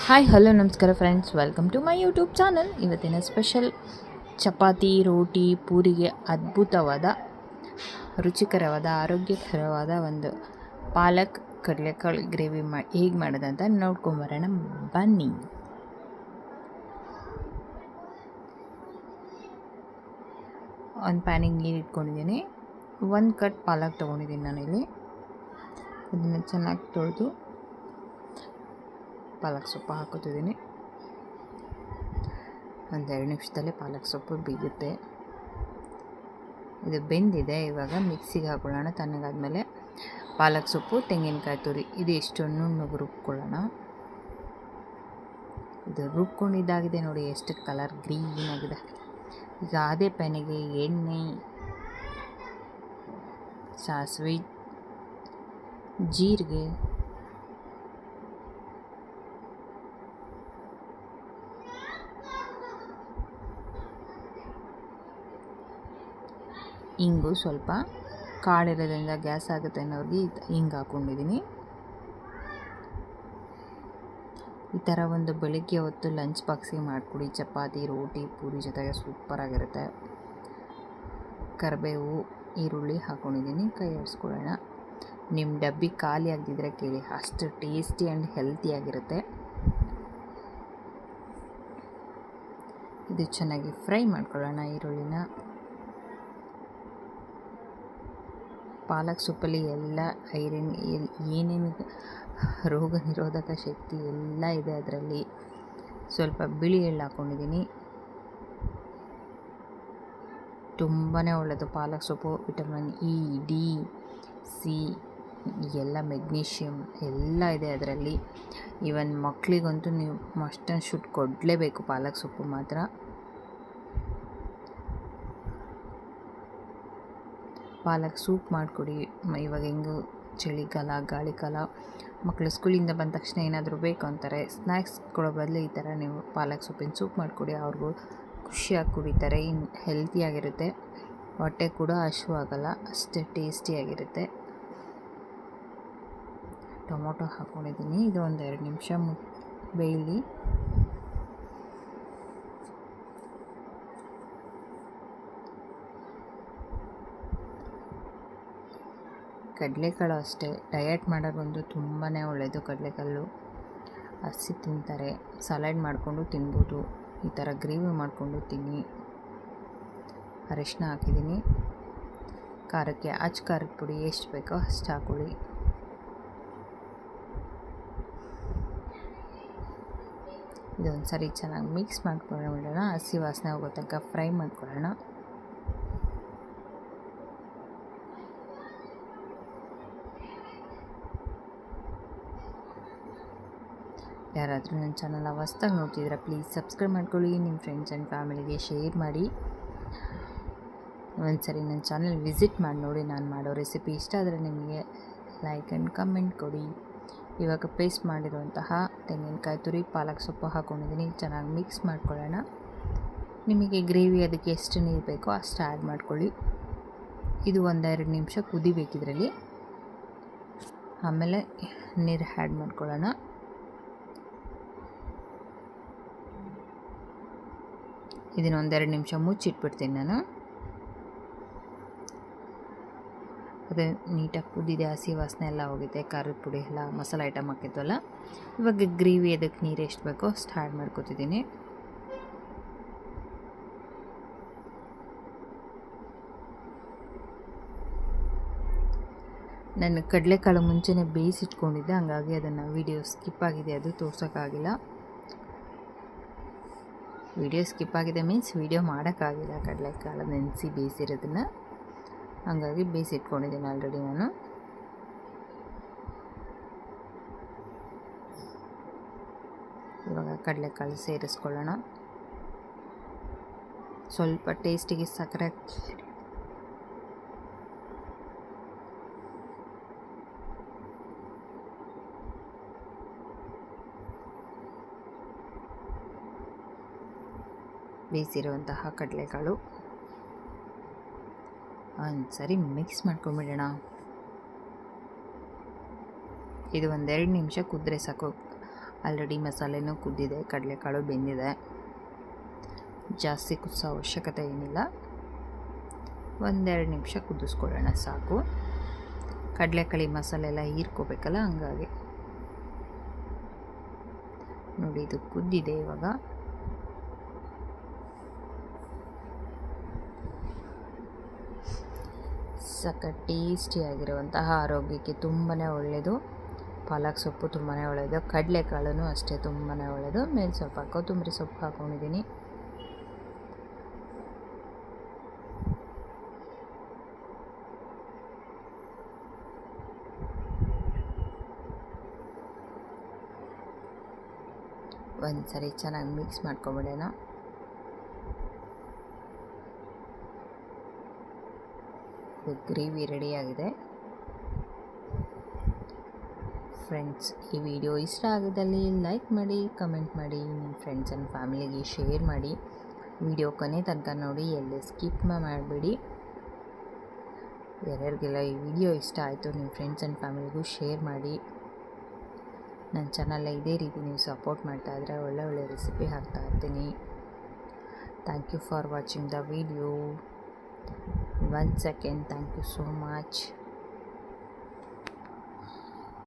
Hi hello ನಮಸ್ಕಾರ friends, welcome to my YouTube channel. ಇವತ್ತಿನ special chapati, ರೋಟಿ, ಪೂರಿಗೆ ಅದ್ಭುತವಾದ, ರುಚಿಕರವಾದ, ಆರೋಗ್ಯಕರವಾದ ಒಂದು ಪಾಲಕ್ ಕಡಲೆಕಾಳು ಗ್ರೇವಿ ಹೇಗೆ ಮಾಡೋದಂತ ನೋಡ್ಕೊಂಬರೋಣ ಬನ್ನಿ. ಒಂದು ಪ್ಯಾನಿಗೆ ನೀರು ಇಟ್ಕೊಂಡಿದ್ದೀನಿ. 1 ಕಟ್ ಪಾಲಕ್ ತೊಗೊಂಡಿದ್ದೀನಿ ನಾನಿಲ್ಲಿ. ಅದನ್ನು ಚೆನ್ನಾಗಿ ತೊಳೆದು ಪಾಲಕ್ ಸೊಪ್ಪು ಹಾಕೋತಿದ್ದೀನಿ. 1-2 ನಿಮಿಷದಲ್ಲೇ ಪಾಲಕ್ ಸೊಪ್ಪು ಬೇಯುತ್ತೆ. ಇದು ಬೆಂದಿದೆ. ಇವಾಗ ಮಿಕ್ಸಿಗೆ ಹಾಕೊಳ್ಳೋಣ. ತಣ್ಣಗಾದ್ಮೇಲೆ ಪಾಲಕ್ ಸೊಪ್ಪು, ತೆಂಗಿನಕಾಯಿ ತುರಿ ಇದು ಇಷ್ಟನ್ನು ನುಣ್ಣಗೆ ರುಬ್ಕೊಳ್ಳೋಣ. ಇದು ರುಬ್ಕೊಂಡಿದ್ದಾಗಿದೆ ನೋಡಿ, ಎಷ್ಟು ಕಲರ್ ಗ್ರೀನ್ ಆಗಿದೆ. ಈಗ ಅದೇ ಪ್ಯಾನಿಗೆ ಎಣ್ಣೆ, ಸಾಸಿವೆ, ಜೀರಿಗೆ, ಇಂಗು ಸ್ವಲ್ಪ, ಕಾಳಿರೋದ್ರಿಂದ ಗ್ಯಾಸ್ ಆಗುತ್ತೆ ಅನ್ನೋರಿಗೆ ಹಿಂಗೆ ಹಾಕ್ಕೊಂಡಿದ್ದೀನಿ. ಈ ಥರ ಒಂದು ಬೆಳಗ್ಗೆ ಹೊತ್ತು ಲಂಚ್ ಬಾಕ್ಸಿಗೆ ಮಾಡಿಕೊಡಿ. ಚಪಾತಿ, ರೋಟಿ, ಪೂರಿ ಜೊತೆಗೆ ಸೂಪರಾಗಿರುತ್ತೆ. ಕರಿಬೇವು, ಈರುಳ್ಳಿ ಹಾಕ್ಕೊಂಡಿದ್ದೀನಿ. ಕೈ ಆಡಿಸ್ಕೊಳ್ಳೋಣ. ನಿಮ್ಮ ಡಬ್ಬಿ ಖಾಲಿ ಆಗದಿದ್ದರೆ ಕೇಳಿ, ಅಷ್ಟು ಟೇಸ್ಟಿ ಆ್ಯಂಡ್ ಹೆಲ್ತಿಯಾಗಿರುತ್ತೆ. ಇದು ಚೆನ್ನಾಗಿ ಫ್ರೈ ಮಾಡ್ಕೊಳ್ಳೋಣ ಈರುಳ್ಳಿನ. ಪಾಲಕ್ ಸೊಪ್ಪಲ್ಲಿ ಎಲ್ಲ ಐರನ್, ಏನೇನು ರೋಗ ನಿರೋಧಕ ಶಕ್ತಿ ಎಲ್ಲ ಇದೆ ಅದರಲ್ಲಿ. ಸ್ವಲ್ಪ ಬಿಳಿ ಎಳ್ಳು ಹಾಕ್ಕೊಂಡಿದ್ದೀನಿ. ತುಂಬಾ ಒಳ್ಳೆಯದು ಪಾಲಕ್ ಸೊಪ್ಪು. ವಿಟಮಿನ್ ಇ, ಡಿ, ಸಿ ಎಲ್ಲ, ಮೆಗ್ನೀಷಿಯಮ್ ಎಲ್ಲ ಇದೆ ಅದರಲ್ಲಿ. ಈವನ್ ಮಕ್ಕಳಿಗಂತೂ ನೀವು ಮಸ್ಟ್ ಆ್ಯಂಡ್ ಶುಡ್ ಕೊಡಲೇಬೇಕು ಪಾಲಕ್ ಸೊಪ್ಪು ಮಾತ್ರ. ಪಾಲಕ್ ಸೂಪ್ ಮಾಡಿಕೊಡಿ. ಇವಾಗ ಹೆಂಗೂ ಚಳಿಗಾಲ, ಗಾಳಿಕಾಲ, ಮಕ್ಕಳು ಸ್ಕೂಲಿಂದ ಬಂದ ತಕ್ಷಣ ಏನಾದರೂ ಬೇಕು ಅಂತಾರೆ. ಸ್ನ್ಯಾಕ್ಸ್ ಕೊಡೋ ಬದಲು ಈ ಥರ ನೀವು ಪಾಲಕ್ ಸೊಪ್ಪಿನ ಸೂಪ್ ಮಾಡಿಕೊಡಿ. ಅವ್ರಿಗೂ ಖುಷಿಯಾಗಿ ಕುಡಿತಾರೆ. ಇನ್ನು ಹೆಲ್ತಿಯಾಗಿರುತ್ತೆ. ಹೊಟ್ಟೆ ಕೂಡ ಹಸಿವಾಗಲ್ಲ, ಅಷ್ಟೇ ಟೇಸ್ಟಿಯಾಗಿರುತ್ತೆ. ಟೊಮೊಟೊ ಹಾಕ್ಕೊಂಡಿದ್ದೀನಿ. ಇದು 1-2 ನಿಮಿಷ ಬೇಯಲಿ. ಕಡಲೆಕಾಳು ಅಷ್ಟೇ, ಡಯಟ್ ಮಾಡೋದಂದು ತುಂಬಾ ಒಳ್ಳೆಯದು. ಕಡಲೆಕಾಳು ಹಸಿ ತಿಂತಾರೆ, ಸಲಾಡ್ ಮಾಡಿಕೊಂಡು ತಿನ್ಬೋದು. ಈ ಥರ ಗ್ರೇವಿ ಮಾಡಿಕೊಂಡು ತಿನ್ನಿ. ಅರಿಶಿನ ಹಾಕಿದ್ದೀನಿ. ಖಾರಕ್ಕೆ ಖಾರದ ಪುಡಿ ಎಷ್ಟು ಬೇಕೋ ಅಷ್ಟು ಹಾಕೊಳ್ಳಿ. ಇದೊಂದು ಸರಿ ಚೆನ್ನಾಗಿ ಮಿಕ್ಸ್ ಮಾಡ್ಕೊಳ್ಳೋಣ. ಹಸಿ ವಾಸನೆ ಹೋಗೋ ತನಕ ಫ್ರೈ ಮಾಡ್ಕೊಳ್ಳೋಣ. ಯಾರಾದರೂ ನನ್ನ ಚಾನಲ್ ಹೊಸ್ದಾಗಿ ನೋಡ್ತಿದ್ರೆ ಪ್ಲೀಸ್ ಸಬ್ಸ್ಕ್ರೈಬ್ ಮಾಡ್ಕೊಳ್ಳಿ. ನಿಮ್ಮ ಫ್ರೆಂಡ್ಸ್ ಆ್ಯಂಡ್ ಫ್ಯಾಮಿಲಿಗೆ ಶೇರ್ ಮಾಡಿ. ಒಂದ್ಸರಿ ನನ್ನ ಚಾನಲ್ ವಿಸಿಟ್ ಮಾಡಿ ನೋಡಿ. ನಾನು ಮಾಡೋ ರೆಸಿಪಿ ಇಷ್ಟ ಆದರೆ ನಿಮಗೆ ಲೈಕ್ ಆ್ಯಂಡ್ ಕಮೆಂಟ್ ಕೊಡಿ. ಇವಾಗ ಪೇಸ್ಟ್ ಮಾಡಿರುವಂತಹ ತೆಂಗಿನಕಾಯಿ ತುರಿ, ಪಾಲಕ್ ಸೊಪ್ಪು ಹಾಕ್ಕೊಂಡಿದ್ದೀನಿ. ಚೆನ್ನಾಗಿ ಮಿಕ್ಸ್ ಮಾಡ್ಕೊಳ್ಳೋಣ. ನಿಮಗೆ ಗ್ರೇವಿ ಅದಕ್ಕೆ ಎಷ್ಟು ನೀರು ಬೇಕೋ ಅಷ್ಟು ಆ್ಯಡ್ ಮಾಡ್ಕೊಳ್ಳಿ. ಇದು 1-2 ನಿಮಿಷ ಕುದಿಬೇಕಿದ್ರಲ್ಲಿ. ಆಮೇಲೆ ನೀರು ಆ್ಯಡ್ ಮಾಡ್ಕೊಳ್ಳೋಣ. ಇದನ್ನು 1-2 ನಿಮಿಷ ಮುಚ್ಚಿಟ್ಬಿಡ್ತೀನಿ ನಾನು. ಅದು ನೀಟಾಗಿ ಕುದಿದೆ, ಹಸಿ ವಾಸನೆ ಎಲ್ಲ ಹೋಗಿದೆ, ಖಾರದ ಪುಡಿ ಎಲ್ಲ ಮಸಾಲೆ ಐಟಮ್ ಹಾಕಿದ್ವಲ್ಲ. ಇವಾಗ ಗ್ರೇವಿ ಅದಕ್ಕೆ ನೀರು ಎಷ್ಟು ಬೇಕೋ ಅಷ್ಟು ಆ್ಯಡ್ ಮಾಡ್ಕೊತಿದ್ದೀನಿ. ನಾನು ಕಡಲೆಕಾಳು ಮುಂಚೆನೇ ಬೇಯಿಸಿಟ್ಕೊಂಡಿದ್ದೆ, ಹಂಗಾಗಿ ಅದನ್ನು ವೀಡಿಯೋ ಸ್ಕಿಪ್ ಆಗಿದೆ, ಅದು ತೋರ್ಸೋಕ್ಕಾಗಿಲ್ಲ. ವಿಡಿಯೋ ಸ್ಕಿಪ್ ಆಗಿದೆ ಮೀನ್ಸ್ ವಿಡಿಯೋ ಮಾಡೋಕ್ಕಾಗಿಲ್ಲ. ಕಡಲೆಕಾಳು ನೆನೆಸಿ ಬೇಯಿಸಿರೋದನ್ನು, ಹಾಗಾಗಿ ಬೇಯಿಸಿಟ್ಕೊಂಡಿದ್ದೀನಿ ಆಲ್ರೆಡಿ ನಾನು. ಇವಾಗ ಕಡಲೆಕಾಳು ಸೇರಿಸ್ಕೊಳ್ಳೋಣ. ಸ್ವಲ್ಪ ಟೇಸ್ಟಿಗೆ ಸಕ್ಕರೆ ಬೇಯಿಸಿರುವಂತಹ ಕಡಲೆಕಾಳು ಒಂದು ಸರಿ ಮಿಕ್ಸ್ ಮಾಡ್ಕೊಂಬಿಡೋಣ. ಇದು 1-2 ನಿಮಿಷ ಕುದ್ರೆ ಸಾಕು. ಆಲ್ರೆಡಿ ಮಸಾಲೆನೂ ಕುದ್ದಿದೆ, ಕಡಲೆಕಾಳು ಬೆಂದಿದೆ. ಜಾಸ್ತಿ ಕುದಿಸೋ ಅವಶ್ಯಕತೆ ಏನಿಲ್ಲ, 1-2 ನಿಮಿಷ ಕುದಿಸ್ಕೊಳ್ಳೋಣ ಸಾಕು. ಕಡಲೆಕಾಳು ಮಸಾಲೆ ಎಲ್ಲ ಹೀರ್ಕೋಬೇಕಲ್ಲ, ಹಂಗಾಗಿ. ನೋಡಿ, ಇದು ಕುದ್ದಿದೆ ಇವಾಗ. ಸಖತ್ ಟೇಸ್ಟಿಯಾಗಿರುವಂತಹ, ಆರೋಗ್ಯಕ್ಕೆ ತುಂಬಾ ಒಳ್ಳೆಯದು ಪಾಲಕ್ ಸೊಪ್ಪು, ತುಂಬಾ ಒಳ್ಳೆಯದು. ಕಡಲೆಕಾಳು ಅಷ್ಟೇ, ತುಂಬಾ ಒಳ್ಳೆಯದು. ಮೇಲೆ ಸ್ವಲ್ಪ ಕೊತ್ತಂಬರಿ ಸೊಪ್ಪು ಹಾಕ್ಕೊಂಡಿದ್ದೀನಿ. ಒಂದು ಸರಿ ಚೆನ್ನಾಗಿ ಮಿಕ್ಸ್ ಮಾಡ್ಕೊಬಿಡೋಣ. ಇದು ಗ್ರೇವಿ ರೆಡಿಯಾಗಿದೆ. ಫ್ರೆಂಡ್ಸ್, ಈ ವಿಡಿಯೋ ಇಷ್ಟ ಆಗಿದ್ದಲ್ಲಿ ಲೈಕ್ ಮಾಡಿ, ಕಮೆಂಟ್ ಮಾಡಿ, ನಿಮ್ಮ ಫ್ರೆಂಡ್ಸ್ ಆ್ಯಂಡ್ ಫ್ಯಾಮಿಲಿಗೆ ಶೇರ್ ಮಾಡಿ. ವಿಡಿಯೋ ಕೊನೆ ತನಕ ನೋಡಿ, ಎಲ್ಲಿ ಸ್ಕಿಪ್ ಮಾಡಬೇಡಿ. ಯಾರ್ಯಾರಿಗೆಲ್ಲ ಈ ವಿಡಿಯೋ ಇಷ್ಟ ಆಯಿತು, ನಿಮ್ಮ ಫ್ರೆಂಡ್ಸ್ ಆ್ಯಂಡ್ ಫ್ಯಾಮಿಲಿಗೂ ಶೇರ್ ಮಾಡಿ. ನನ್ನ ಚಾನಲ್ನ ಇದೇ ರೀತಿ ನೀವು ಸಪೋರ್ಟ್ ಮಾಡ್ತಾಯಿದ್ರೆ ಒಳ್ಳೆ ರೆಸಿಪಿ ಹಾಕ್ತಾಯಿರ್ತೀನಿ. Thank you for watching the video. Once again, thank you so much.